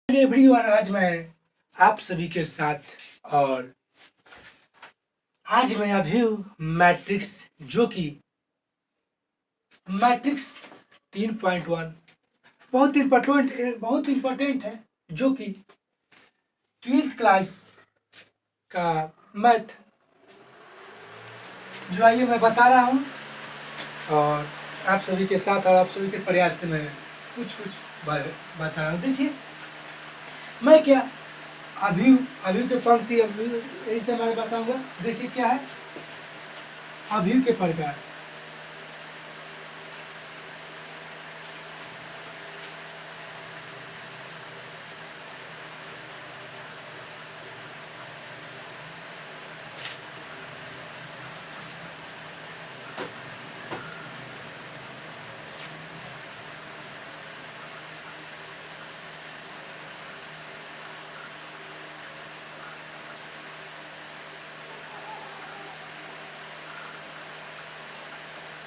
Everyone, आज मैं आप सभी के साथ और आज मैं अभी मैट्रिक्स जो कि मैट्रिक्स 3.1 बहुत इम्पोर्टेंट है, जो कि 12th क्लास का मैथ जो आइए मैं बता रहा हूँ और आप सभी के साथ और आप सभी के प्रयास से मैं कुछ बता रहा हूँ। देखिए मैं क्या अभी के पंक्ति यही से मैं बताऊंगा। देखिए क्या है अभी के प्रकार।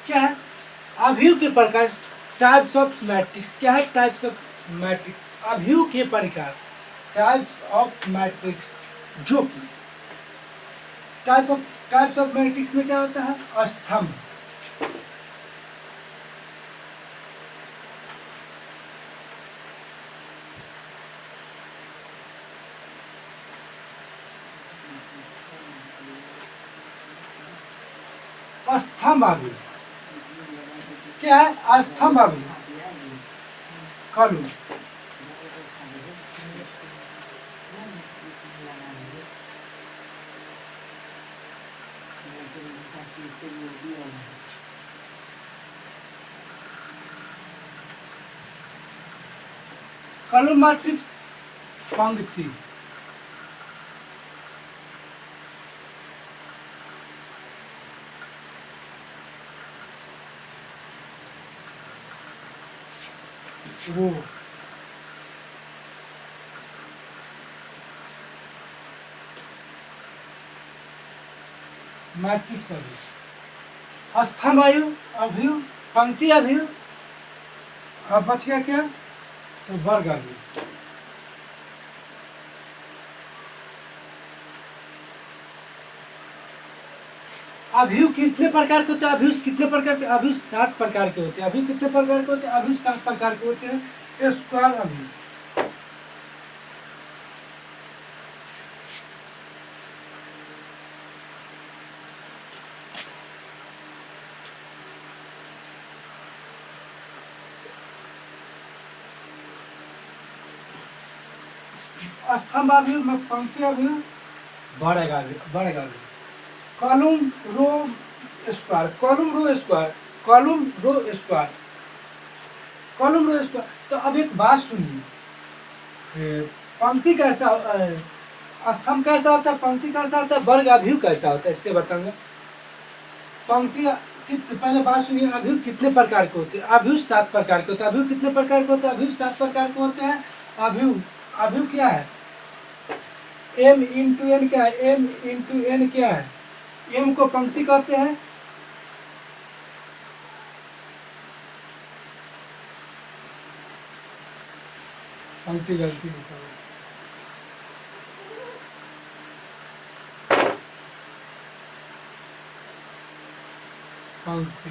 क्या है अभी के प्रकार, टाइप्स ऑफ मैट्रिक्स। क्या है टाइप्स ऑफ मैट्रिक्स? अभी के प्रकार टाइप्स ऑफ मैट्रिक्स, जो कि टाइप्स ऑफ मैट्रिक्स में क्या होता है? स्तंभ। स्तंभ अभी क्या है? स्तंभ अभी कॉलम। कॉलम मैट्रिक्स पंक्ति। रो। मैट्रिक्स अभी स्तंभ अभी पंक्ति अभी। अब बच गया क्या? तो वर्ग अभी। अभियु कितने प्रकार के होते हैं? अभियु कितने प्रकार के? अभियु 7 प्रकार के होते हैं। अभियु कितने प्रकार के होते हैं? अभियु 7 प्रकार के होते हैं। स्क्वायर अभियु, स्तंभ अभियु में पंक्ति अभियु बढ़ेगा अभियु। Column row square, column row square, column row square, column row square. तो अब एक बात सुनिए, पंक्ति कैसा, स्तंभ कैसा होता है, पंक्ति कैसा होता है, वर्ग अभियु कैसा होता है, इससे बताऊंगा। पंक्ति पहले बात सुनिए, अभियु कितने प्रकार के होते हैं? अभियु 7 प्रकार के होते हैं। अभियु कितने प्रकार के होते हैं? अभियु 7 प्रकार के होते हैं। अभियु अभियु क्या है? m इंटू एन क्या है? m इंटू एन क्या है? m को पंक्ति कहते हैं। पंक्ति गलती लिखा हुआ, पंक्ति।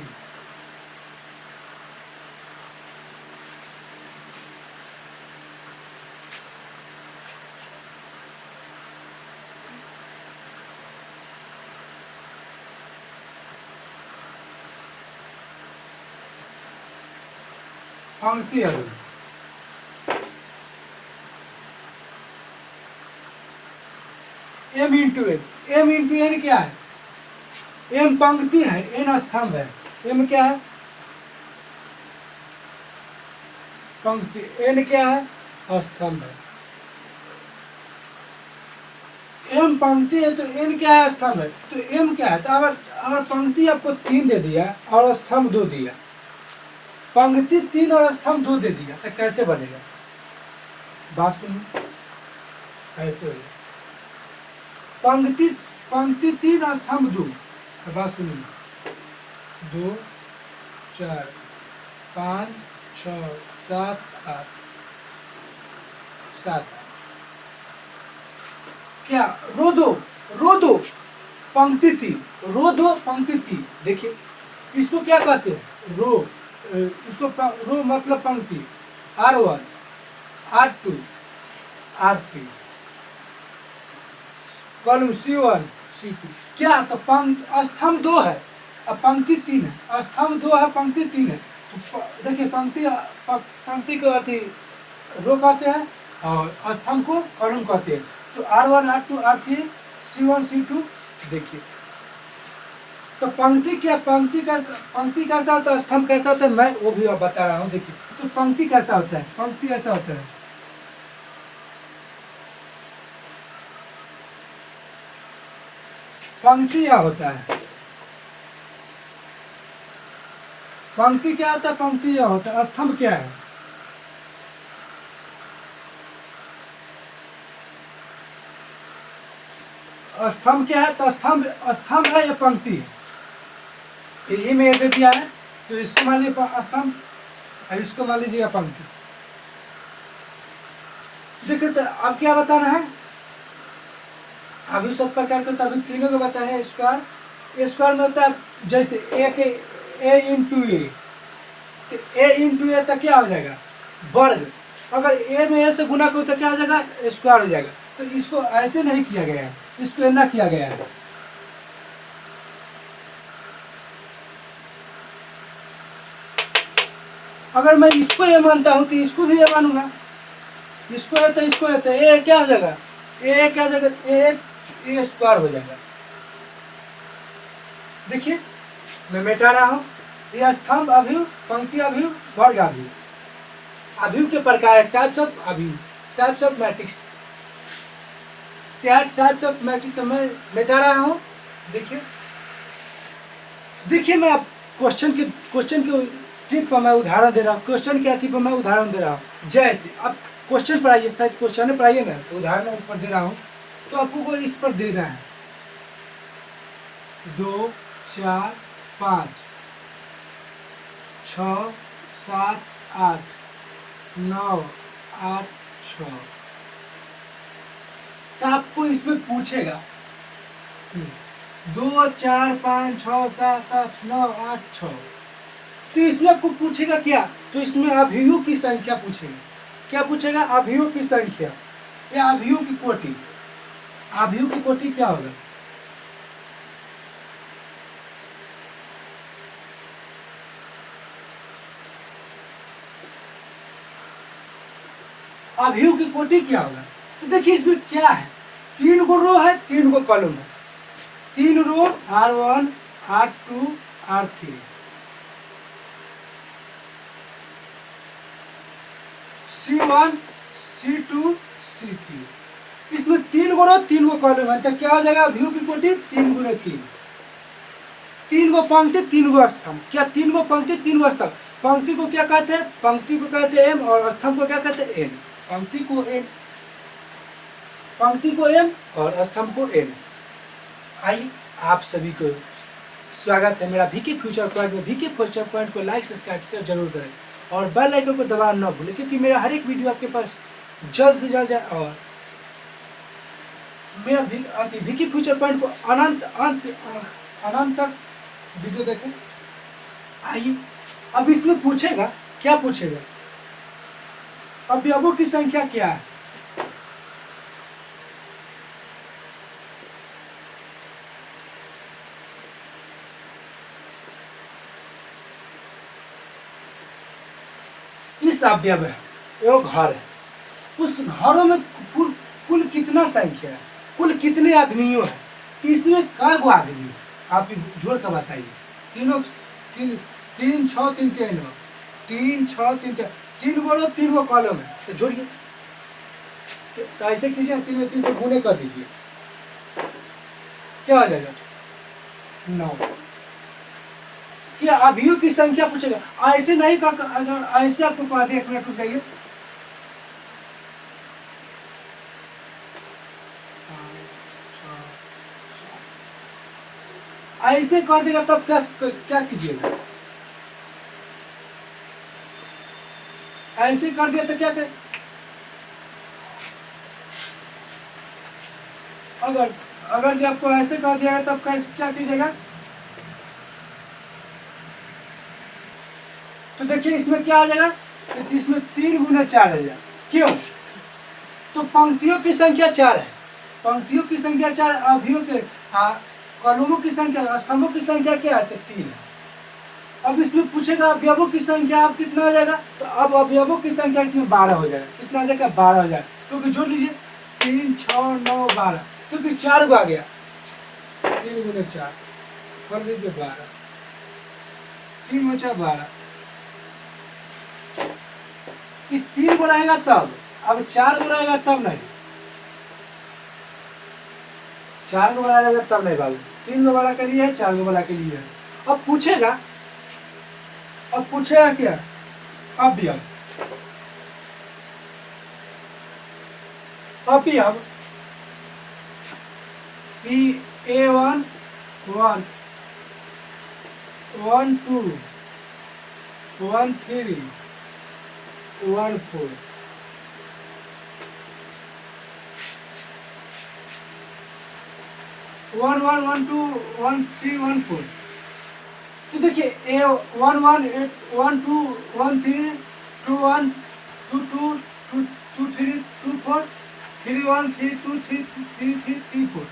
पंक्ति अभी m into N. m into N क्या है? m पंक्ति है, n स्तंभ है। m क्या है? पंक्ति। n क्या है? स्तंभ है। m पंक्ति है तो n क्या है? स्तंभ है। तो m क्या है? तो अगर पंक्ति आपको 3 दे दिया और स्तंभ 2 दिया, पंक्ति 3 और स्तंभ 2 दे दिया, तो कैसे बनेगा? बात सुनिए, कैसे होगा? पंक्ति 3 और स्तंभ 2। बात सुनिए, 2 4 5 6 7 8 7 क्या रो दो पंक्ति 3, रो 2 पंक्ति 3। देखिए इसको क्या कहते हैं, रो। रो मतलब पंक्ति, R1 R2 R3, column C1 C2। क्या तो स्तंभ 2 है अब पंक्ति 3 है, स्तंभ 2 है पंक्ति 3 है। तो देखिए पंक्ति को अति रो कहते हैं और स्तंभ को कॉलम कहते हैं। तो R1 R2 R3 C1 C2। देखिए तो पंक्ति कैसा होता है, स्तंभ कैसा होता है, मैं वो भी अब बता रहा हूँ। देखिए तो पंक्ति कैसा होता है, पंक्ति ऐसा होता है, पंक्ति क्या होता है, पंक्ति क्या होता है, पंक्ति क्या होता है, स्तंभ क्या है, स्तंभ क्या है। तो स्तंभ है या पंक्ति है, यही में दे दिया है। तो इसको मान लीजिए स्तंभ और इसको मान लीजिएगा पंक्ति। देखिए तो अब क्या बताना है, अभी सब प्रकार के तभी तीनों को बताया है। स्क्वायर में होता है जैसे ए इंटू ए, तो ए इंटू ए तक क्या हो जाएगा, वर्ग। अगर ए में ए से गुना करो तो क्या हो जाएगा, स्क्वायर हो जाएगा। तो इसको ऐसे नहीं किया गया है, इसको ऐना किया गया है। अगर मैं इसको ए मानता हूं तो इसको भी ए मानूंगा, इसको है तो इसको है तो ए क्या हो जाएगा, ए क्या हो जाएगा, ए स्क्वायर हो जाएगा। देखिए मैं मिटा रहा हूं, यह स्तंभ अभिव्यव, पंक्ति अभिव्यव, वर्ग अभिव्यव। अभिव्यव के प्रकार, टाइप्स ऑफ अभिव्यव, टाइप्स ऑफ मैट्रिक्स, क्या टाइप्स ऑफ मैट्रिक्स मैं मिटा रहा हूं। देखिए मैं अब क्वेश्चन के ठीक पर मैं उदाहरण दे रहा हूँ, क्वेश्चन के अथी पर मैं उदाहरण दे रहा हूँ। जैसे अब क्वेश्चन पर आइए, शायद क्वेश्चन पर आइए ना, तो उदाहरण ऊपर दे रहा हूँ। तो आपको को इस पर देना है 2 4 5 6 7 8 9 8 6। तो आपको इसमें पूछेगा 2 4 5 6 7 8 9 8 6। तो इसमें आपको पूछेगा क्या, तो इसमें अभिव्यक्ति की संख्या पूछेगा। क्या पूछेगा, अभिव्यक्ति की संख्या या अभिव्यक्ति की कोटि। अभिव्यक्ति की कोटि क्या होगा, अभिव्यक्ति की कोटि क्या होगा। तो देखिए इसमें क्या है, 3 गो रो है, 3 गो कॉलम है, 3 रो R1 R2 R3, C1 C2 C3। इसमें 3 गो रो 3 गो कॉलम है, तो क्या हो जाएगा, अभिव्यक्ति की कोटि 3 गुणे 3, 3 गो पंक्ति 3 गो स्तंभ। क्या 3 गो पंक्ति 3 गो स्तंभ। पंक्ति को क्या कहते हैं, पंक्ति को कहते हैं m, और स्तंभ को क्या कहते हैं n। पंक्ति को m और स्तंभ को n। आइए आप सभी को स्वागत है मेरा वीके फ्यूचर पॉइंट में। वीके फ्यूचर पॉइंट को लाइक सब्सक्राइब शेयर जरूर करें और बेल आइकन को दबाना न भूलें, क्योंकि मेरा हर एक वीडियो आपके पास जल्द से जल्द जाए। और मेरा वीके फ्यूचर पॉइंट को अनंत तक वीडियो देखें। आइए अब इसमें पूछेगा, क्या पूछेगा, अवयवों की संख्या क्या है। इस अवयव है, वो घर है, उस घरों में कुल कितना संख्या है, कुल कितने आदमियों है, तो इसमें कै गो आदमी है, आप जोड़ कर बताइए। 3 6 3 3 3 6 3 3 गो रो 3 गो कॉलम है, तो जोड़िए। तो ऐसे कीजिए, 3 में 3 से गुणे कर दीजिए, क्या हो जाएगा 9। क्या अभिव्यक्ति की संख्या पूछेगा, ऐसे नहीं का, अगर ऐसे आपको कहा दिया, 1 मिनट रुक जाइए। ऐसे कह देगा तब क्या कीजिएगा, ऐसे कर दिया तो क्या कर, अगर अगर जब आपको ऐसे कह दिया तब कैसे क्या कीजिएगा? तो देखिए इसमें क्या आ जाएगा, तो इसमें 3 × 4 आ जाएगा। क्यों? तो पंक्तियों की संख्या 4 है, पंक्तियों की संख्या 4, अवयवों के कॉलमों की संख्या, स्तंभों की संख्या क्या है? तो 3 है। अब इसमें पूछेगा अवयवों की संख्या आप कितना हो जाएगा? तो अब अवयवों की संख्या इसमें 12 हो जाएगा। कितना आ जाएगा? 12 हो जाएगा। क्योंकि जोड़ लीजिए 3, 6, 9, 12, क्योंकि 4 को आ गया। 3 × 4 कर लीजिए 12, 3 × 4 12। ये 3 को रहेगा तब, अब 4 को रहेगा तब नहीं, 4 को बड़ा रहेगा तब नहीं बाबू। 3 को बड़ा के लिए है, 4 को बड़ा के लिए है। अब पूछेगा, अब पूछेगा क्या? अवयव, अवयव A1 1 1 2 1 3 1 4, one one one two 1 3 1 4। तो देखिए A1 1 1 2 1 3 2 1 2 2 2 2 3 2 4 3 1 3 2 3 3 3 3 4।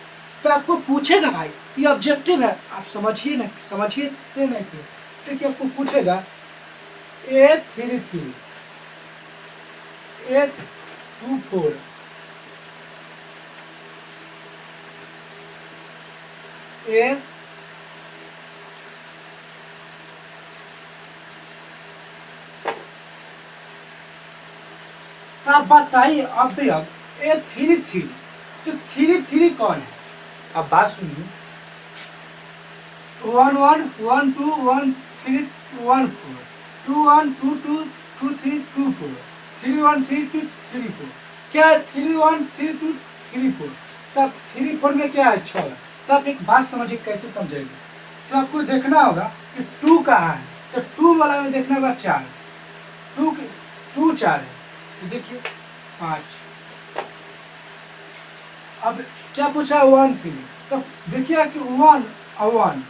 तो आपको पूछेगा भाई, ये ऑब्जेक्टिव है, आप समझिए ना, समझिए तो नहीं क्यों? देखिए आपको पूछेगा A3 3 A2 4 A तो आप बताइए अवयव A3 3, तो 3 3 कौन है? अब बात सुनिए, 1 1 1 2 1 3 1 4 2 1 2 2 2 3 2 4 3 1 3 2 3 4। क्या है? 3 1 3 2 3 4। तब 3 4 में क्या है? 6। तब एक बात समझिए, कैसे समझेंगे? तो आपको देखना होगा कि 2 कहाँ है, तो 2 वाला में देखना होगा 4, 2 4 है, तो देखिए 5। अब क्या पूछा? 1 3, तो देखिए कि 1 और 1,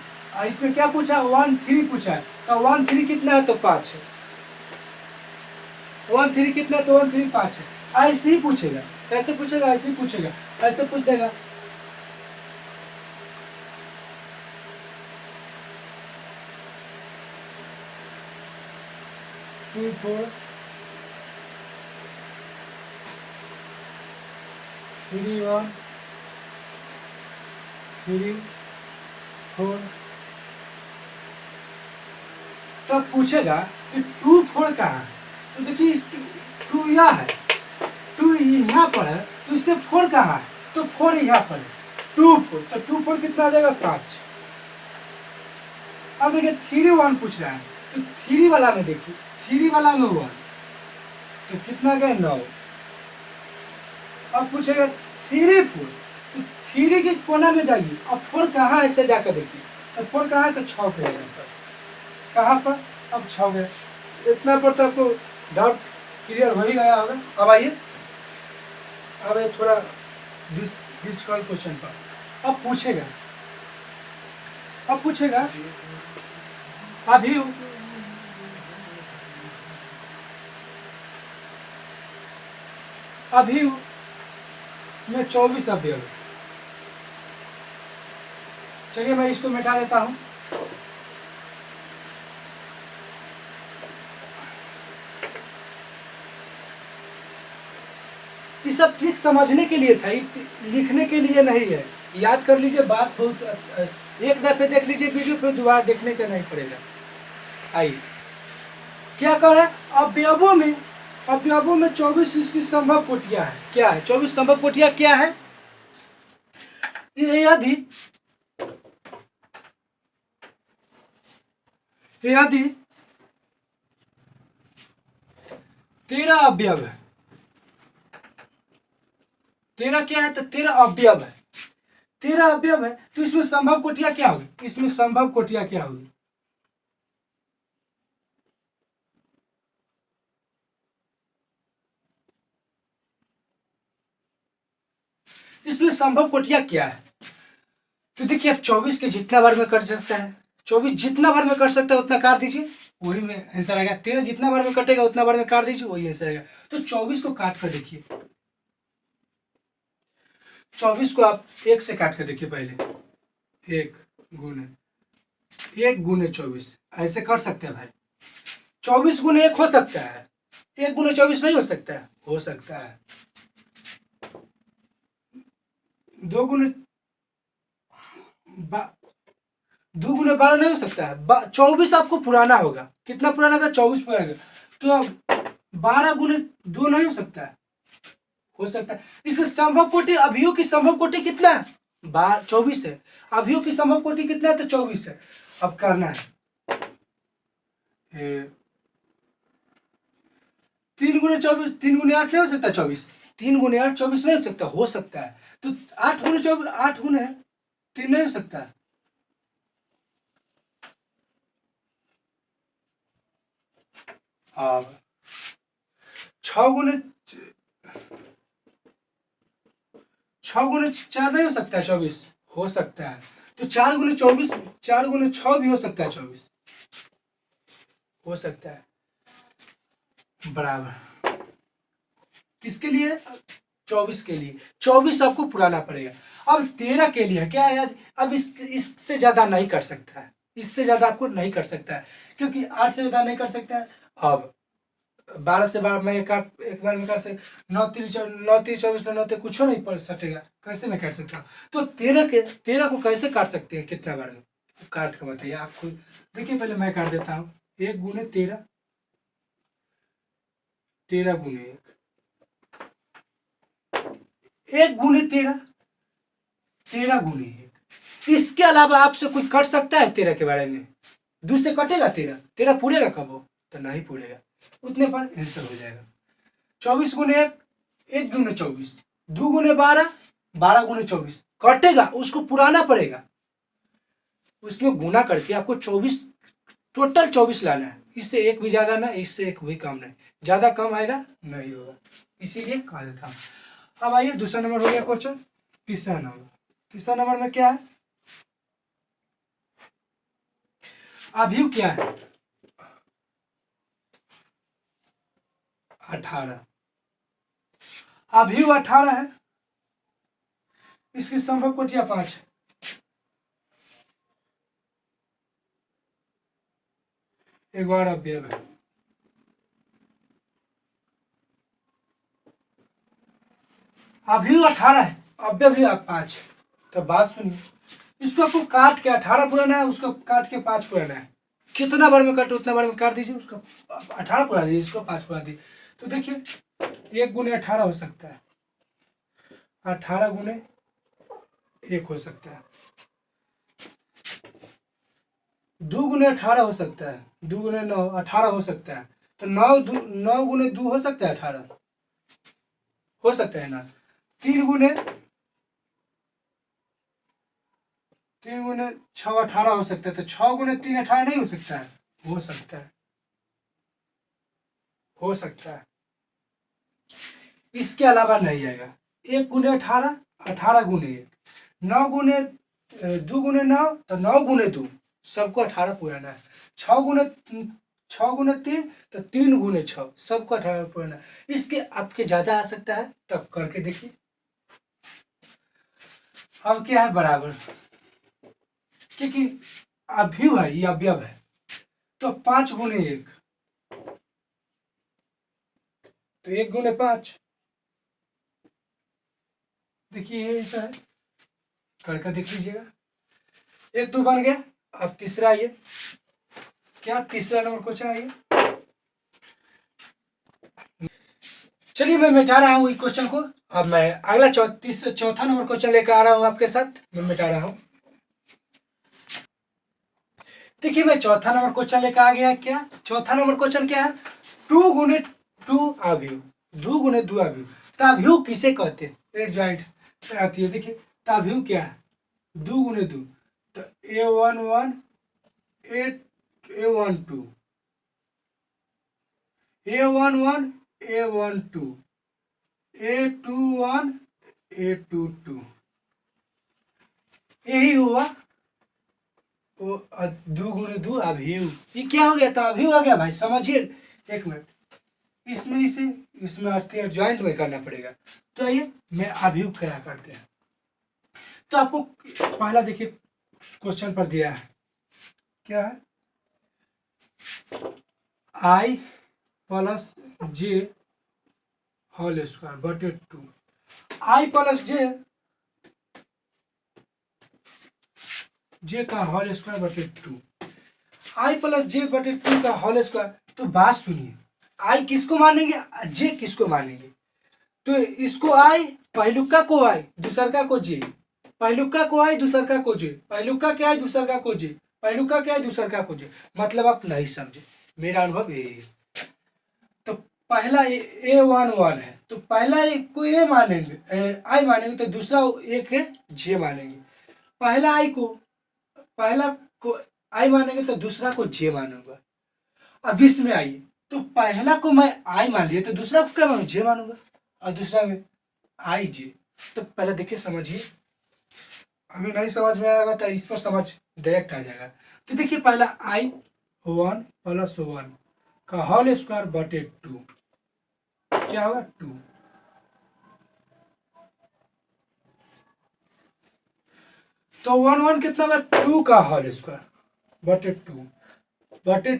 इसमें क्या पूछा? 1 3 पूछा है, तो 1 3 कितना है? तो 5 है। 1 3 कितना? तो 1 3 5 है। ऐसे ही पूछेगा। कैसे पूछेगा? ऐसे ही पूछेगा, ऐसे पूछ देगा। टू 4 3 1 3 4। तो पूछेगा कि 2 4 कहाँ है? तो देखिए इसकी 2 यहाँ है, 2 यहाँ पर है, तो इसके 4 कहाँ है? तो 4 यहाँ पर है, 2 4, तो 2 4 कितना आ जाएगा? 5। अब देखिए 3 1 पूछ रहा है, तो 3 वाला में देखिए, 3 वाला में 1, तो कितना गया? 9। अब पूछेगा 3 4, तो 3 के कोना में जाइए, अब 4 कहाँ है? ऐसे जाकर देखिए, अब 4 कहाँ है? तो 6 पे है, कहाँ पर? अब 6 गए। इतना पर तो आपको डाउट क्लियर हो ही गया होगा। अब आइए, अब ये थोड़ा डिफिकल्ट क्वेश्चन पर। अब पूछेगा, अब पूछेगा अभी अभी में 24 अवयव। चलिए मैं इसको मिटा देता हूँ। ये सब ट्रिक समझने के लिए था, लिखने के लिए नहीं है। याद कर लीजिए बात, बहुत एक दफे देख लीजिए वीडियो, फिर दोबारा देखने का नहीं पड़ेगा। आइए क्या कर रहा है? अवयवों में 24 इसकी संभव कोटियां है। क्या है? 24 संभव कोटियां क्या है? यदि यदि 13 अवयव है, 13 क्या है? तो 13 अवयव है, 13 अवयव है, तो इसमें संभव कोटियां क्या होगी? इसमें संभव कोटियां क्या होगी? इसमें संभव कोटियां क्या है? तो देखिए अब 24 के जितना बार में कर सकता है, 24 जितना बार में कर सकता है उतना काट दीजिए, वही में आंसर आएगा। 13 जितना बार में कटेगा उतना बार में काट दीजिए, वही आंसर आएगा। तो 24 को काट कर देखिए, 24 को आप 1 से काट कर देखिए पहले, 1 गुने ऐसे कर सकते हैं भाई। 24 गुने 1 हो सकता है, 1 गुने 24 नहीं हो सकता है? हो सकता है। 2 गुने 12 नहीं हो सकता है। 24 आपको पुराना होगा, कितना पुराना होगा? 24 पुराना होगा। तो अब 12 गुने 2 नहीं हो सकता है? हो सकता है। इसका संभव कोटि, अभियोग की संभव कोटि कितना है? 24 है। अभियोग की संभव कोटि कितना है? तो 24 है। अब करना है 3 गुने 24, 3 गुने 8 नहीं हो सकता 24, 3 गुने 8 24 नहीं हो सकता? हो सकता है। तो 8 गुने 24, 8 गुने 3 नहीं हो सकता है। अब 6 गुने 4 नहीं हो सकता है 24? हो सकता है। तो 4 गुने 24, 4 गुने 6 भी हो सकता है 24, हो सकता है। बराबर किसके लिए? 24 के लिए। 24 आपको पुराना पड़ेगा। अब 13 के लिए क्या है? अब इससे ज्यादा नहीं कर सकता है, इससे ज्यादा आपको नहीं कर सकता है, क्योंकि 8 से ज्यादा नहीं कर सकता है। अब 12 से 12 मैं एक बार में काट सकता, 9 3 24, 9 कुछ नहीं पड़ सकेगा, कैसे मैं काट सकता हूँ? तो 13 को कैसे काट सकते हैं कितना बार में? काट के बताइए आप खुद। देखिए पहले मैं काट देता हूँ। 1 गुने 13, 13 गुने 1 गुने 13, 13 गुने 1। इसके अलावा आपसे कुछ कट सकता है 13 के बारे में? 2 से कटेगा 13? 13 पूरेगा कब वो? तो नहीं पूरेगा। उतने पर आंसर हो जाएगा। 24 गुने 1, 1 गुने 24, 2 गुने 12, 12 गुने 24 कटेगा, उसको पुराना पड़ेगा, उसमें गुना करके आपको 24, टोटल 24 लाना है। इससे एक भी ज्यादा ना, इससे एक भी कम नहीं, ज्यादा कम आएगा नहीं होगा, इसीलिए कहा देता हूँ। अब आइए दूसरा नंबर हो गया क्वेश्चन। तीसरा नंबर में क्या है? अभियोग क्या है? 18। अभियोग 18 है। इसकी संभव कोटियां 5 है। एक बार अवयव है। अभियोग 18 है, अवयव भी 5। तो बात सुनिए, इसको आपको काट के 18 पुराना है, उसको काट के 5 पुराना है। कितना बार में काटे उतना बार में काट दीजिए, उसको 18 पुरा दीजिए, इसको 5 पुरा दीजिए। तो देखिए 1 गुने 18 हो सकता है, 18 गुने 1 हो सकता है, 2 गुने 18 हो सकता है, 2 गुने 9 18 हो सकता है। तो 9 गुने 2 हो सकता है 18, हो सकता है ना। 3 गुने 6 18 हो सकता है। तो 6 गुने 3 18 नहीं हो सकता है? हो सकता है, हो सकता है। इसके अलावा नहीं आएगा। 1 गुने 18, 18 गुने 1, 9 गुने 2 गुने 9, तो 9 गुने 2, सबको 18 पुराना है। 6 गुने 3, तो 3 गुने 6, सबको 18 पुराना है। इसके आपके ज्यादा आ सकता है, तब करके देखिए। अब क्या है? बराबर, क्योंकि अभिव है, ये अवयव है। तो 5 गुने 1, तो 1 गुने 5। देखिए ये ऐसा है, करके देख लीजिएगा। 1 2 बन गया। अब तीसरा आइए, क्या तीसरा नंबर क्वेश्चन आइए। चलिए मैं मिटा रहा हूँ इस क्वेश्चन को। अब मैं अगला चौथा नंबर क्वेश्चन लेकर आ रहा हूँ आपके साथ, मैं मिटा रहा हूँ। देखिए मैं चौथा नंबर क्वेश्चन लेकर आ गया। क्या चौथा नंबर क्वेश्चन क्या है? 2 गुने 2 अभियोग, 2 गुने 2 अभियोग। तो अभियोग किसे कहते हैं? एड जॉइंट आती है। देखिए तो अभियोग क्या है? 2 गुने 2, तो A11 A12, A11 A12, A21 A22 यही हुआ वो 2 × 2 अभियु। ये क्या हो गया था? अभियु आ गया भाई, समझिए। एक मिनट, इसमें इसे इसमें अर्थ ज्वाइंट में करना पड़ेगा। तो आइए मैं अभियु क्या करते हैं। तो आपको पहला देखिए क्वेश्चन पर दिया है, क्या है? I plus J whole square बटे 2। I प्लस जे का होल स्क्वायर बटे 2। I प्लस जे बटे 2 का होल स्क्वायर। तो बात सुनिए, I किसको मानेंगे, जे किसको मानेंगे? तो इसको I, पहलुका को I, दूसरका को जे, पहलुका को I, दूसरका को जे, पहलुका क्या है, दूसरका को जे, पहलुका क्या है, दूसरका को जे। मतलब आप नहीं समझे, मेरा अनुभव यही है। तो पहला A11 है, तो पहला एक को A मानेंगे, I मानेंगे, तो दूसरा एक है जे मानेंगे। पहला को I मानेंगे तो दूसरा को जे मानूंगा। अब इसमें आइए, तो पहला को मैं I मान लिया, तो दूसरा को क्या मानूंगा, जे मानूंगा, और दूसरा में I जे। तो पहले देखिए, समझिए। अभी नहीं समझ में आएगा तो इस पर समझ डायरेक्ट आ जाएगा। तो देखिए, पहला I1 प्लस 1 का होल स्क्वायर बटे 2 क्या होगा, 2। तो 1 कितना होगा, 2 का होल स्क्वायर बटे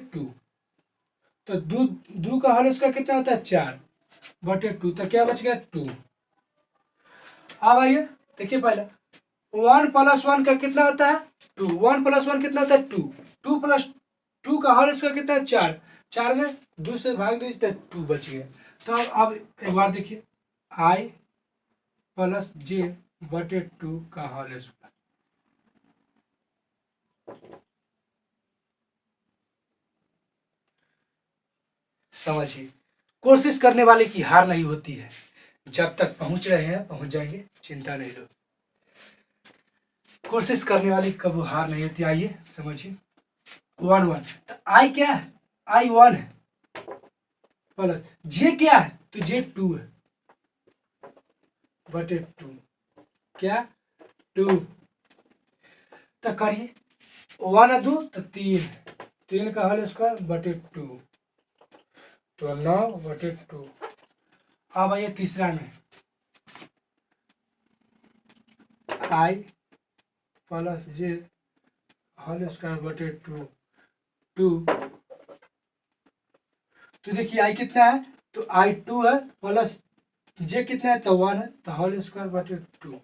2 तो 2 का होल स्क्वायर कितना होता है, 4 बटे 2। तो क्या बच गया, 2। अब आइए देखिए, पहले 1 प्लस 1 का कितना होता है, 2। 1 प्लस 1 कितना होता है, 2। 2 प्लस 2 का होल स्क्वायर कितना है, 4। 4 में 2 से भाग दीजिए तो 2 बच गया। तो अब एक बार देखिए, I प्लस जे बटे 2 का होल स्क्वायर। समझिए, कोशिश करने वाले की हार नहीं होती है। जब तक पहुंच रहे हैं पहुंच जाएंगे, चिंता नहीं लो। कोशिश करने वाले की कभी हार नहीं होती। आइए समझिए, 1 तो I क्या है, I1 है, प्लस जे क्या है, तो जे 2 है बटे 2 क्या, 2। तो करिए, 1 और 2 तो 3 का होल स्क्वायर बटे 2 तो 9 बटे 2। अब आइए तीसरा में, I plus J whole square बटे 2। तो देखिए I कितना है, तो I 2 है, प्लस जे कितना है, तो 1 है, तो होल स्क्वायर बटे 2।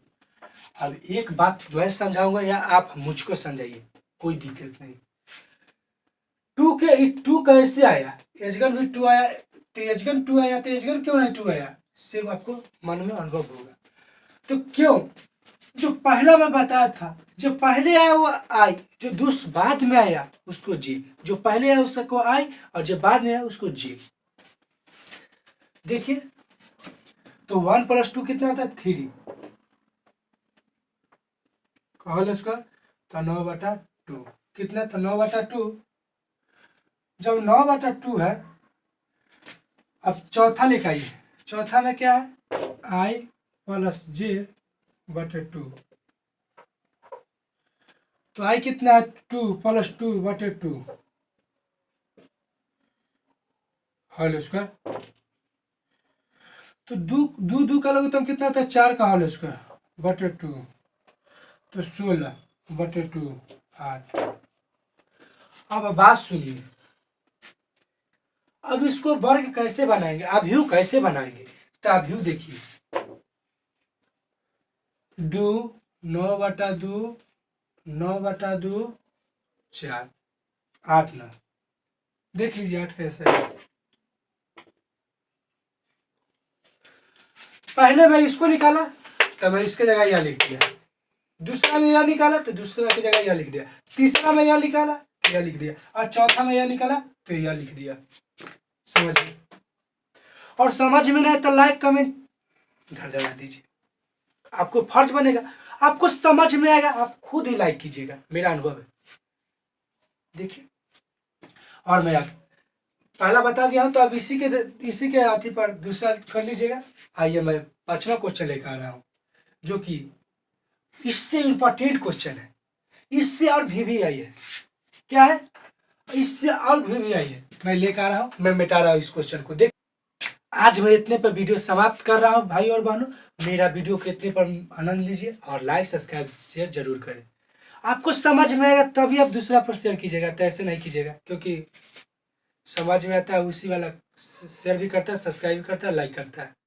अब एक बात मैं समझाऊंगा या आप मुझको समझाइए, कोई दिक्कत नहीं। 2 कैसे आया, एजगन भी 2 आया, तेजगन 2 आया, तेजगन क्यों नहीं 2 आया, सिर्फ आपको मन में अनुभव होगा। तो क्यों, जो पहला मैं बताया था, जो पहले आया वो I, जो बाद में आया उसको जे, जो पहले आया उसको I, और जो बाद में आया उसको जे। देखिए, तो 1 प्लस 2 कितना होता है, 3 होल स्क्वायर, तो 9/2 कितना, तो 9/2। जब 9/2 है, अब चौथा लिख आइए, चौथा में क्या है, I प्लस जे बटे 2। तो I कितना है, 2 प्लस 2 बटे 2 होल स्क्वायर। तो दो का लघुत्तम कितना था, 4 का होल स्क्वायर बटे 2 तो 16 बटे 2 8। अब बात सुनिए, अब इसको वर्ग कैसे बनाएंगे, अभियु कैसे बनाएंगे। तो अभियु देखिए, 2 9/2 9/2 4 8 9। देख लीजिए 8 कैसे है। पहले मैं इसको निकाला तो मैं इसके जगह यह लिख दिया, दूसरा में यह निकाला तो दूसरा की जगह यह लिख दिया, तीसरा में यह निकाला यह लिख दिया, और चौथा में यह निकाला तो यह लिख दिया। समझिए, और समझ में नहीं तो लाइक कमेंट इधर दबा दीजिए, आपको फर्ज बनेगा, आपको समझ में आएगा, आप खुद ही लाइक कीजिएगा, मेरा अनुभव है। देखिए, और मैं पहला बता दिया हूं, तो अब इसी के हाथी पर दूसरा कर लीजिएगा। आइए मैं 5वां क्वेश्चन लेकर आ रहा हूं। जो कि इससे इम्पोर्टेंट क्वेश्चन है, इससे और भी आई है। क्या है? इससे और भी आई है। मैं लेकर आ रहा हूँ, मैं मिटा रहा हूँ इस क्वेश्चन को। देख, आज मैं इतने पर वीडियो समाप्त कर रहा हूँ भाई और बहनों। मेरा वीडियो को इतने पर आनंद लीजिए और लाइक सब्सक्राइब शेयर जरूर करें। आपको समझ में आएगा तभी आप दूसरा पर शेयर कीजिएगा, तो ऐसे नहीं कीजिएगा, क्योंकि समझ में आता है उसी वाला शेयर भी करता है, सब्सक्राइब भी करता है, लाइक करता है।